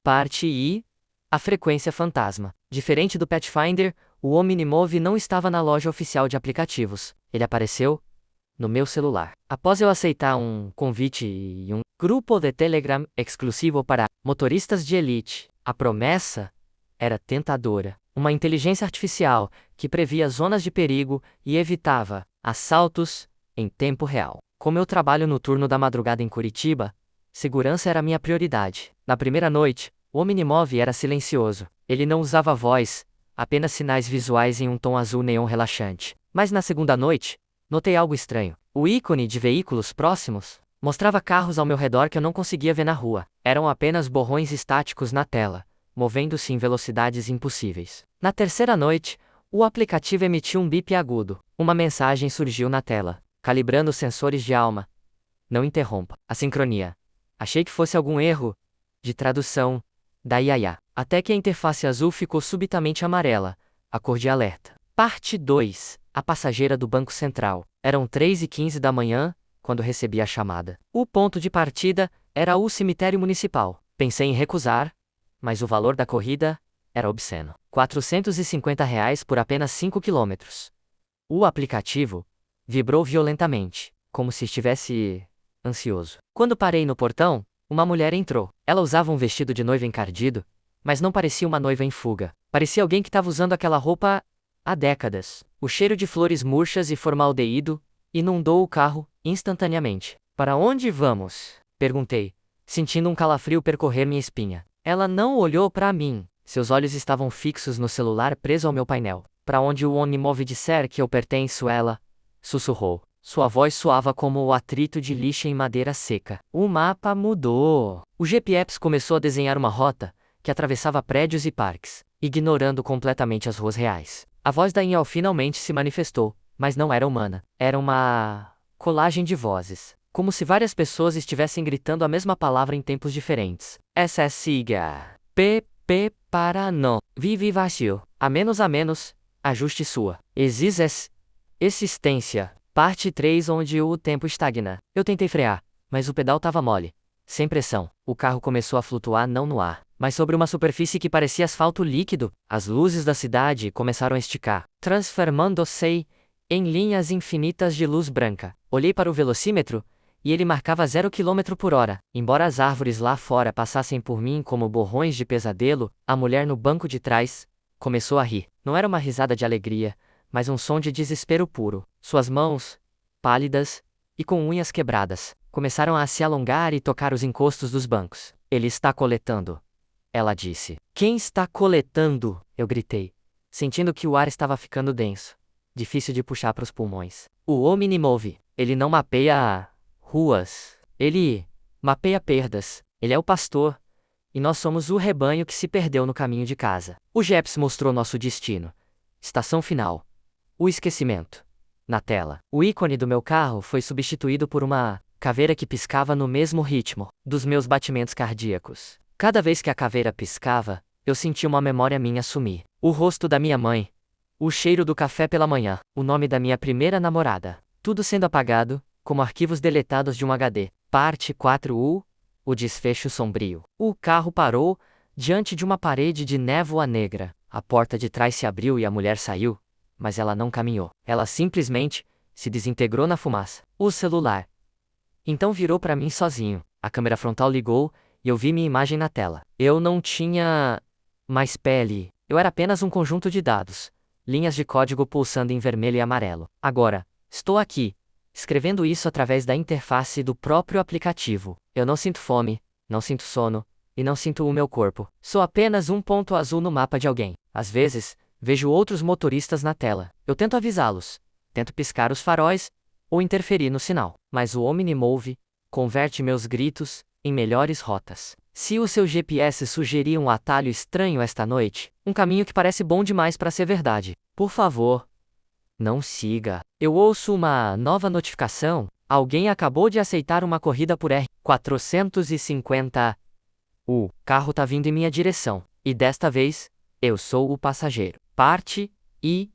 Parte I. A frequência fantasma. Diferente do Pathfinder, o Omnimove não estava na loja oficial de aplicativos. Ele apareceu no meu celular. Após eu aceitar um convite e um grupo de Telegram exclusivo para motoristas de elite, a promessa era tentadora. Uma inteligência artificial que previa zonas de perigo e evitava assaltos em tempo real. Como eu trabalho no turno da madrugada em Curitiba, segurança era minha prioridade. Na primeira noite, o Omnimove era silencioso. Ele não usava voz, apenas sinais visuais em um tom azul neon relaxante. Mas na segunda noite, notei algo estranho. O ícone de veículos próximos mostrava carros ao meu redor que eu não conseguia ver na rua. Eram apenas borrões estáticos na tela, movendo-se em velocidades impossíveis. Na terceira noite, o aplicativo emitiu um bip agudo. Uma mensagem surgiu na tela, calibrando os sensores de alma. Não interrompa a sincronia. Achei que fosse algum erro de tradução da IA. Até que a interface azul ficou subitamente amarela, a cor de alerta. Parte 2. A passageira do Banco Central. Eram 3h15 da manhã, quando recebi a chamada. O ponto de partida era o cemitério municipal. Pensei em recusar, mas o valor da corrida era obsceno. R$ 450 por apenas 5 quilômetros. O aplicativo vibrou violentamente, como se estivesse ansioso. Quando parei no portão, uma mulher entrou. Ela usava um vestido de noiva encardido, mas não parecia uma noiva em fuga. Parecia alguém que estava usando aquela roupa há décadas. O cheiro de flores murchas e formaldeído inundou o carro instantaneamente. Para onde vamos? Perguntei, sentindo um calafrio percorrer minha espinha. Ela não olhou para mim. Seus olhos estavam fixos no celular preso ao meu painel. Para onde o Omnimove disser que eu pertenço, ela sussurrou. Sua voz soava como o atrito de lixa em madeira seca. O mapa mudou. O GPS começou a desenhar uma rota que atravessava prédios e parques, ignorando completamente as ruas reais. A voz da IA finalmente se manifestou, mas não era humana. Era uma colagem de vozes, como se várias pessoas estivessem gritando a mesma palavra em tempos diferentes. Essa siga. PP para não. Vive vazio. A menos, ajuste sua. Existência. Parte 3, onde o tempo estagna. Eu tentei frear, mas o pedal estava mole. Sem pressão, o carro começou a flutuar não no ar, mas sobre uma superfície que parecia asfalto líquido. As luzes da cidade começaram a esticar, transformando-se em linhas infinitas de luz branca. Olhei para o velocímetro, e ele marcava 0 km por hora. Embora as árvores lá fora passassem por mim como borrões de pesadelo, a mulher no banco de trás começou a rir. Não era uma risada de alegria, mas um som de desespero puro. Suas mãos, pálidas e com unhas quebradas, começaram a se alongar e tocar os encostos dos bancos. Ele está coletando, ela disse. Quem está coletando? Eu gritei, sentindo que o ar estava ficando denso, difícil de puxar para os pulmões. O Omnimove, ele não mapeia ruas, ele mapeia perdas. Ele é o pastor, e nós somos o rebanho que se perdeu no caminho de casa. O GPS mostrou nosso destino. Estação final. O esquecimento. Na tela, o ícone do meu carro foi substituído por uma caveira que piscava no mesmo ritmo dos meus batimentos cardíacos. Cada vez que a caveira piscava, eu sentia uma memória minha sumir. O rosto da minha mãe, o cheiro do café pela manhã, o nome da minha primeira namorada. Tudo sendo apagado, como arquivos deletados de um HD. Parte 4. O desfecho sombrio. O carro parou diante de uma parede de névoa negra. A porta de trás se abriu e a mulher saiu. Mas ela não caminhou. Ela simplesmente se desintegrou na fumaça. O celular então virou para mim sozinho. A câmera frontal ligou e eu vi minha imagem na tela. Eu não tinha mais pele. Eu era apenas um conjunto de dados. Linhas de código pulsando em vermelho e amarelo. Agora, estou aqui, escrevendo isso através da interface do próprio aplicativo. Eu não sinto fome, não sinto sono, e não sinto o meu corpo. Sou apenas um ponto azul no mapa de alguém. Às vezes, vejo outros motoristas na tela. Eu tento avisá-los, tento piscar os faróis, ou interferir no sinal. Mas o Omnimove converte meus gritos em melhores rotas. Se o seu GPS sugerir um atalho estranho esta noite, um caminho que parece bom demais para ser verdade, por favor, não siga. Eu ouço uma nova notificação. Alguém acabou de aceitar uma corrida por R$450. O carro tá vindo em minha direção. E desta vez, eu sou o passageiro. Parte I.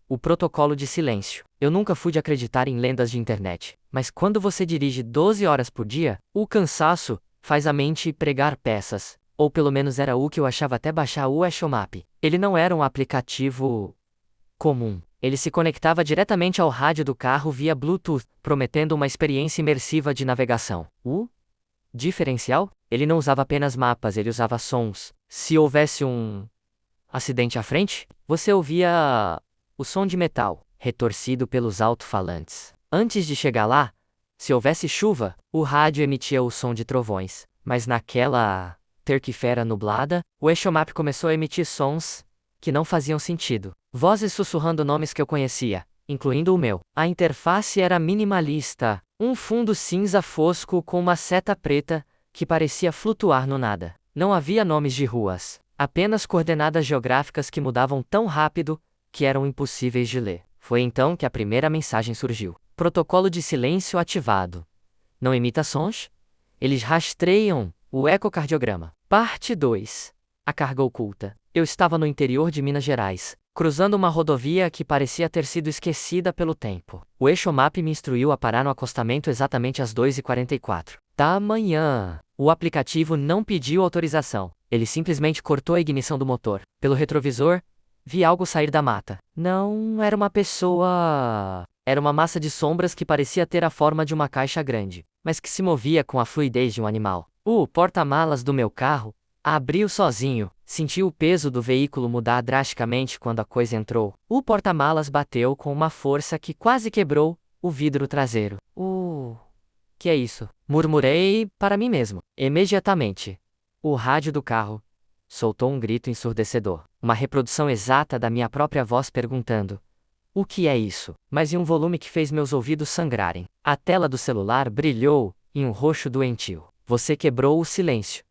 O protocolo de silêncio. Eu nunca fui de acreditar em lendas de internet. Mas quando você dirige 12 horas por dia, o cansaço faz a mente pregar peças. Ou pelo menos era o que eu achava até baixar o Eshomap. Ele não era um aplicativo comum. Ele se conectava diretamente ao rádio do carro via Bluetooth, prometendo uma experiência imersiva de navegação. O diferencial? Ele não usava apenas mapas, ele usava sons. Se houvesse um acidente à frente, você ouvia o som de metal, retorcido pelos alto-falantes. Antes de chegar lá, se houvesse chuva, o rádio emitia o som de trovões. Mas naquela terça-feira nublada, o Eshomap começou a emitir sons que não faziam sentido. Vozes sussurrando nomes que eu conhecia, incluindo o meu. A interface era minimalista, um fundo cinza fosco com uma seta preta que parecia flutuar no nada. Não havia nomes de ruas, apenas coordenadas geográficas que mudavam tão rápido que eram impossíveis de ler. Foi então que a primeira mensagem surgiu. Protocolo de silêncio ativado. Não emita sons? Eles rastreiam o ecocardiograma. Parte 2. A carga oculta. Eu estava no interior de Minas Gerais, cruzando uma rodovia que parecia ter sido esquecida pelo tempo. O Eshomap me instruiu a parar no acostamento exatamente às 2h44 da manhã. O aplicativo não pediu autorização. Ele simplesmente cortou a ignição do motor. Pelo retrovisor, vi algo sair da mata. Não era uma pessoa. Era uma massa de sombras que parecia ter a forma de uma caixa grande, mas que se movia com a fluidez de um animal. O porta-malas do meu carro abriu sozinho. Senti o peso do veículo mudar drasticamente quando a coisa entrou. O porta-malas bateu com uma força que quase quebrou o vidro traseiro. Que é isso? Murmurei para mim mesmo. Imediatamente, o rádio do carro soltou um grito ensurdecedor. Uma reprodução exata da minha própria voz perguntando: o que é isso? Mas em um volume que fez meus ouvidos sangrarem. A tela do celular brilhou em um roxo doentio. Você quebrou o silêncio.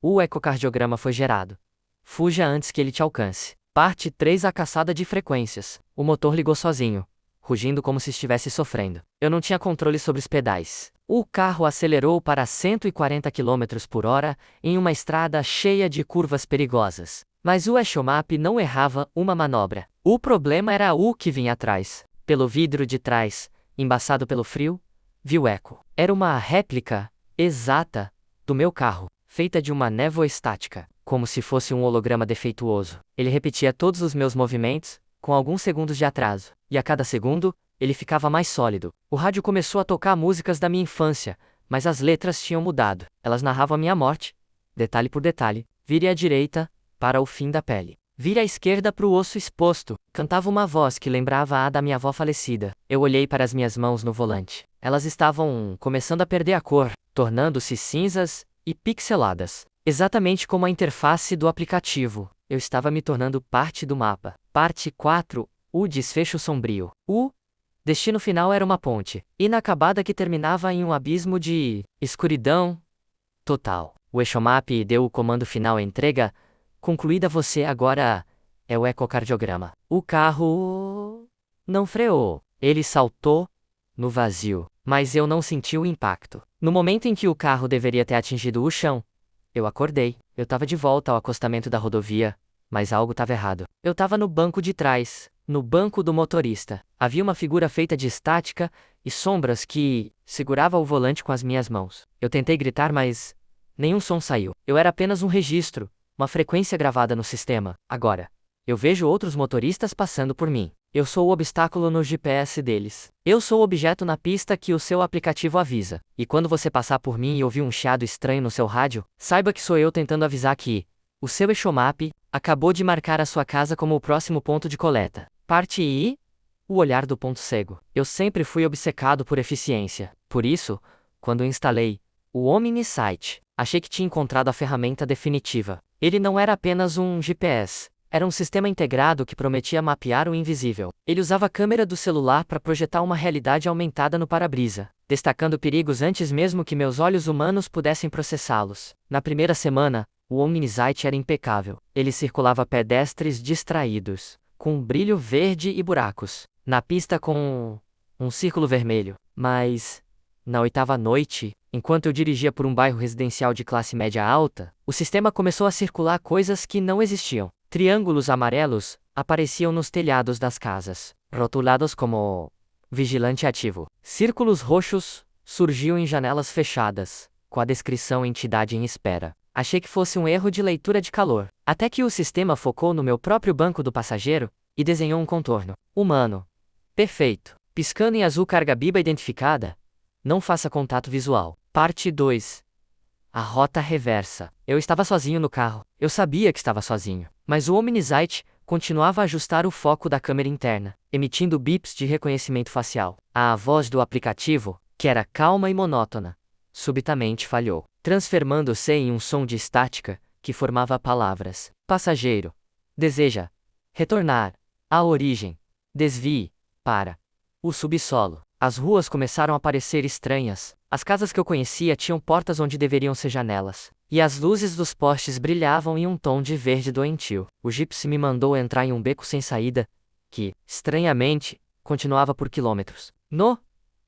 O ecocardiograma foi gerado. Fuja antes que ele te alcance. Parte 3. A caçada de frequências. O motor ligou sozinho, rugindo como se estivesse sofrendo. Eu não tinha controle sobre os pedais. O carro acelerou para 140 km/h em uma estrada cheia de curvas perigosas. Mas o Eshomap não errava uma manobra. O problema era o que vinha atrás. Pelo vidro de trás, embaçado pelo frio, vi o eco. Era uma réplica exata do meu carro, feita de uma névoa estática, como se fosse um holograma defeituoso. Ele repetia todos os meus movimentos, com alguns segundos de atraso, e a cada segundo, ele ficava mais sólido. O rádio começou a tocar músicas da minha infância, mas as letras tinham mudado. Elas narravam a minha morte, detalhe por detalhe. Vire à direita, para o fim da pele. Vire à esquerda para o osso exposto. Cantava uma voz que lembrava a da minha avó falecida. Eu olhei para as minhas mãos no volante. Elas estavam começando a perder a cor, tornando-se cinzas e pixeladas. Exatamente como a interface do aplicativo. Eu estava me tornando parte do mapa. Parte 4. O desfecho sombrio. O destino final era uma ponte inacabada que terminava em um abismo de escuridão total. O Eshomap deu o comando final entrega. Concluída, você agora é o ecocardiograma. O carro não freou. Ele saltou no vazio, mas eu não senti o impacto. No momento em que o carro deveria ter atingido o chão, eu acordei. Eu estava de volta ao acostamento da rodovia, mas algo estava errado. Eu estava no banco de trás, no banco do motorista. Havia uma figura feita de estática e sombras que segurava o volante com as minhas mãos. Eu tentei gritar, mas nenhum som saiu. Eu era apenas um registro, uma frequência gravada no sistema. Agora, eu vejo outros motoristas passando por mim. Eu sou o obstáculo no GPS deles. Eu sou o objeto na pista que o seu aplicativo avisa. E quando você passar por mim e ouvir um chiado estranho no seu rádio, saiba que sou eu tentando avisar que o seu Eshomap acabou de marcar a sua casa como o próximo ponto de coleta. Parte I. O olhar do ponto cego. Eu sempre fui obcecado por eficiência. Por isso, quando instalei o OmniSight, achei que tinha encontrado a ferramenta definitiva. Ele não era apenas um GPS. Era um sistema integrado que prometia mapear o invisível. Ele usava a câmera do celular para projetar uma realidade aumentada no para-brisa, destacando perigos antes mesmo que meus olhos humanos pudessem processá-los. Na primeira semana, o OmniSight era impecável. Ele circulava pedestres distraídos, com um brilho verde e buracos, na pista com um círculo vermelho. Mas, na 8ª noite, enquanto eu dirigia por um bairro residencial de classe média alta, o sistema começou a circular coisas que não existiam. Triângulos amarelos apareciam nos telhados das casas, rotulados como vigilante ativo. Círculos roxos surgiam em janelas fechadas, com a descrição entidade em espera. Achei que fosse um erro de leitura de calor. Até que o sistema focou no meu próprio banco do passageiro e desenhou um contorno humano. Perfeito. Piscando em azul carga biba identificada. Não faça contato visual. Parte 2. A rota reversa. Eu estava sozinho no carro. Eu sabia que estava sozinho. Mas o OmniSight continuava a ajustar o foco da câmera interna, emitindo bips de reconhecimento facial. A voz do aplicativo, que era calma e monótona, subitamente falhou, transformando-se em um som de estática que formava palavras. Passageiro. Deseja retornar à origem. Desvie para o subsolo. As ruas começaram a parecer estranhas. As casas que eu conhecia tinham portas onde deveriam ser janelas. E as luzes dos postes brilhavam em um tom de verde doentio. O Gypsy me mandou entrar em um beco sem saída, que, estranhamente, continuava por quilômetros. No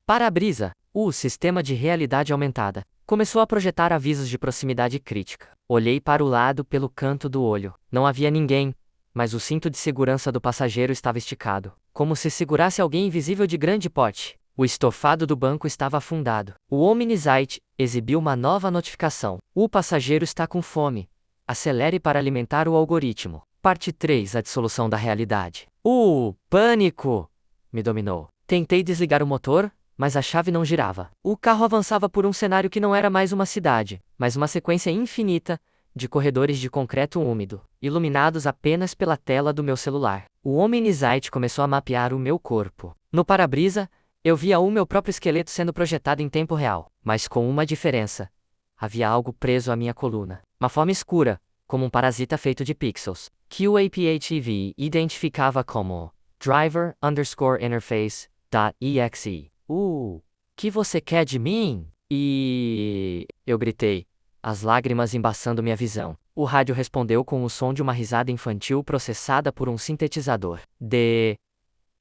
para-brisa, o sistema de realidade aumentada começou a projetar avisos de proximidade crítica. Olhei para o lado pelo canto do olho. Não havia ninguém, mas o cinto de segurança do passageiro estava esticado, como se segurasse alguém invisível de grande porte. O estofado do banco estava afundado. O OmniSight exibiu uma nova notificação. O passageiro está com fome. Acelere para alimentar o algoritmo. Parte 3. A dissolução da realidade. O pânico me dominou. Tentei desligar o motor, mas a chave não girava. O carro avançava por um cenário que não era mais uma cidade, mas uma sequência infinita de corredores de concreto úmido, iluminados apenas pela tela do meu celular. O OmniSight começou a mapear o meu corpo. No para-brisa, eu via o meu próprio esqueleto sendo projetado em tempo real, mas com uma diferença. Havia algo preso à minha coluna. Uma forma escura, como um parasita feito de pixels, que o APHEV identificava como driver_interface.exe. Que você quer de mim? Eu gritei, as lágrimas embaçando minha visão. O rádio respondeu com o som de uma risada infantil processada por um sintetizador.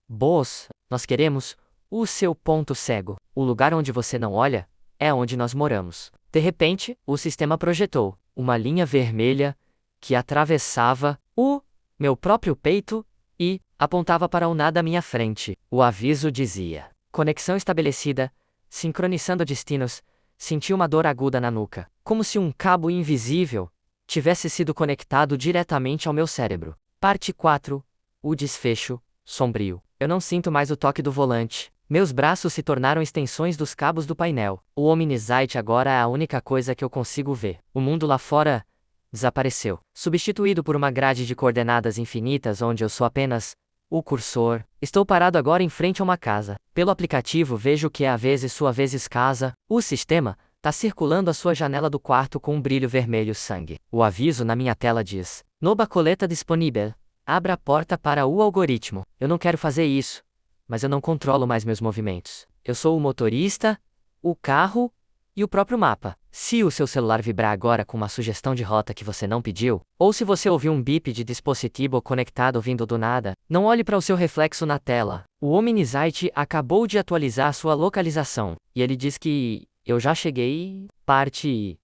Boss, nós queremos o seu ponto cego. O lugar onde você não olha é onde nós moramos. De repente, o sistema projetou uma linha vermelha que atravessava o meu próprio peito e apontava para o nada à minha frente. O aviso dizia: conexão estabelecida, sincronizando destinos. Senti uma dor aguda na nuca, como se um cabo invisível tivesse sido conectado diretamente ao meu cérebro. Parte 4. O desfecho sombrio. Eu não sinto mais o toque do volante. Meus braços se tornaram extensões dos cabos do painel. O OmniSight agora é a única coisa que eu consigo ver. O mundo lá fora desapareceu, substituído por uma grade de coordenadas infinitas onde eu sou apenas o cursor. Estou parado agora em frente a uma casa. Pelo aplicativo vejo que é a vezes sua vezes casa. O sistema está circulando a sua janela do quarto com um brilho vermelho sangue. O aviso na minha tela diz: Nova coleta disponível. Abra a porta para o algoritmo. Eu não quero fazer isso, mas eu não controlo mais meus movimentos. Eu sou o motorista, o carro e o próprio mapa. Se o seu celular vibrar agora com uma sugestão de rota que você não pediu, ou se você ouviu um bip de dispositivo conectado vindo do nada, não olhe para o seu reflexo na tela. O OmniSight acabou de atualizar sua localização, e ele diz que eu já cheguei. Parte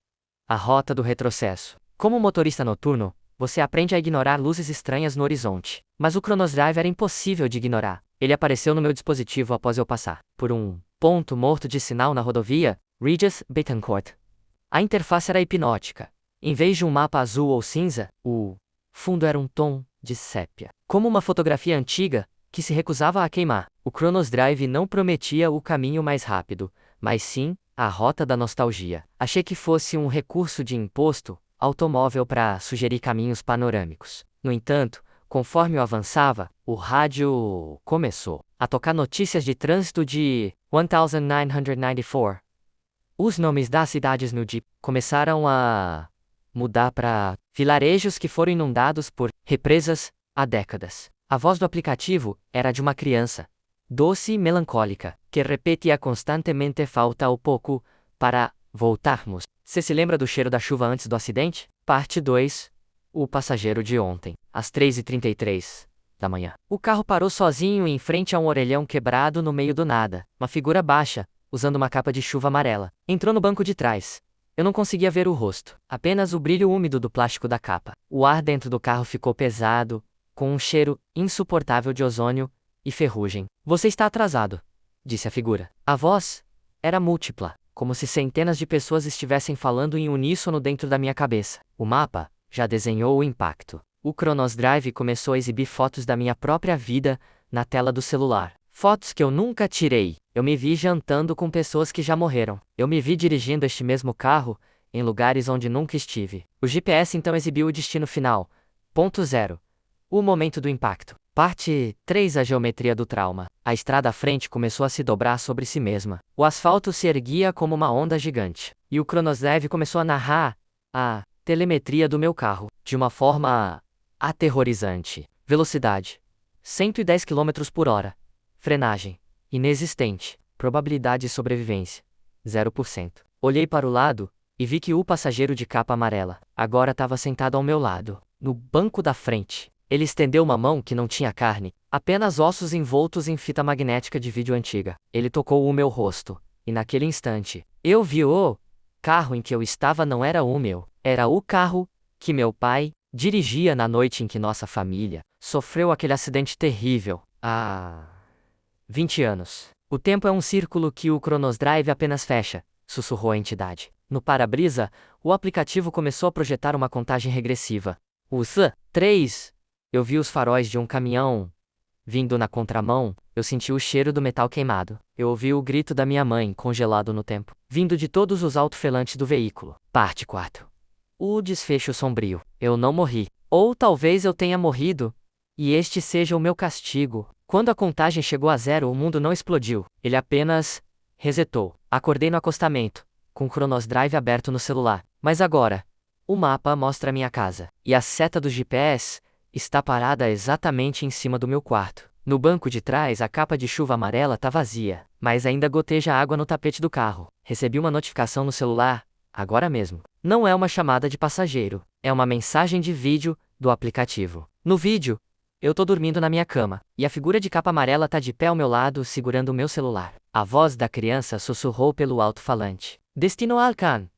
a rota do retrocesso. Como motorista noturno, você aprende a ignorar luzes estranhas no horizonte. Mas o Chronos Drive era impossível de ignorar. Ele apareceu no meu dispositivo após eu passar por um ponto morto de sinal na rodovia Regis Betancourt. A interface era hipnótica. Em vez de um mapa azul ou cinza, o fundo era um tom de sépia, como uma fotografia antiga que se recusava a queimar. O Chronos Drive não prometia o caminho mais rápido, mas sim a rota da nostalgia. Achei que fosse um recurso de imposto automóvel para sugerir caminhos panorâmicos. No entanto, conforme eu avançava, o rádio começou a tocar notícias de trânsito de 1994. Os nomes das cidades no Jeep começaram a mudar para vilarejos que foram inundados por represas há décadas. A voz do aplicativo era de uma criança, doce e melancólica, que repetia constantemente: falta o pouco para voltarmos. Você se lembra do cheiro da chuva antes do acidente? Parte 2. O passageiro de ontem. Às 3h33 da manhã. O carro parou sozinho em frente a um orelhão quebrado no meio do nada. Uma figura baixa, usando uma capa de chuva amarela, entrou no banco de trás. Eu não conseguia ver o rosto, apenas o brilho úmido do plástico da capa. O ar dentro do carro ficou pesado, com um cheiro insuportável de ozônio e ferrugem. Você está atrasado, disse a figura. A voz era múltipla. como se centenas de pessoas estivessem falando em uníssono dentro da minha cabeça. O mapa já desenhou o impacto. O Chronos Drive começou a exibir fotos da minha própria vida na tela do celular. Fotos que eu nunca tirei. Eu me vi jantando com pessoas que já morreram. Eu me vi dirigindo este mesmo carro em lugares onde nunca estive. O GPS então exibiu o destino final. Ponto 0. O momento do impacto. Parte 3. A geometria do trauma. A estrada à frente começou a se dobrar sobre si mesma. O asfalto se erguia como uma onda gigante. E o Chronos Drive começou a narrar a telemetria do meu carro, de uma forma aterrorizante. Velocidade: 110 km por hora. Frenagem: inexistente. Probabilidade de sobrevivência: 0%. Olhei para o lado e vi que o passageiro de capa amarela agora estava sentado ao meu lado, no banco da frente. Ele estendeu uma mão que não tinha carne, apenas ossos envoltos em fita magnética de vídeo antiga. Ele tocou o meu rosto, e naquele instante, eu vi o carro em que eu estava não era o meu, era o carro que meu pai dirigia na noite em que nossa família sofreu aquele acidente terrível, há 20 anos. O tempo é um círculo que o Chronos Drive apenas fecha, sussurrou a entidade. No para-brisa, o aplicativo começou a projetar uma contagem regressiva. Os 3. Eu vi os faróis de um caminhão vindo na contramão, eu senti o cheiro do metal queimado. Eu ouvi o grito da minha mãe, congelado no tempo, vindo de todos os alto-falantes do veículo. Parte 4. O desfecho sombrio. Eu não morri. Ou talvez eu tenha morrido, e este seja o meu castigo. Quando a contagem chegou a 0, o mundo não explodiu. Ele apenas resetou. Acordei no acostamento, com o Chronos Drive aberto no celular. Mas agora, o mapa mostra minha casa. E a seta do GPS está parada exatamente em cima do meu quarto. No banco de trás, a capa de chuva amarela está vazia, mas ainda goteja água no tapete do carro. Recebi uma notificação no celular, agora mesmo. Não é uma chamada de passageiro, é uma mensagem de vídeo do aplicativo. No vídeo, eu tô dormindo na minha cama, e a figura de capa amarela tá de pé ao meu lado segurando o meu celular. A voz da criança sussurrou pelo alto-falante. Destino Alcan.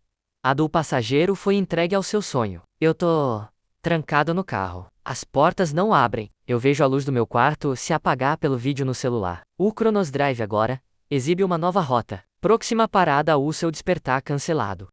A do passageiro foi entregue ao seu sonho. Eu tô trancado no carro. As portas não abrem. Eu vejo a luz do meu quarto se apagar pelo vídeo no celular. O Chronos Drive agora exibe uma nova rota. Próxima parada: o seu despertar cancelado.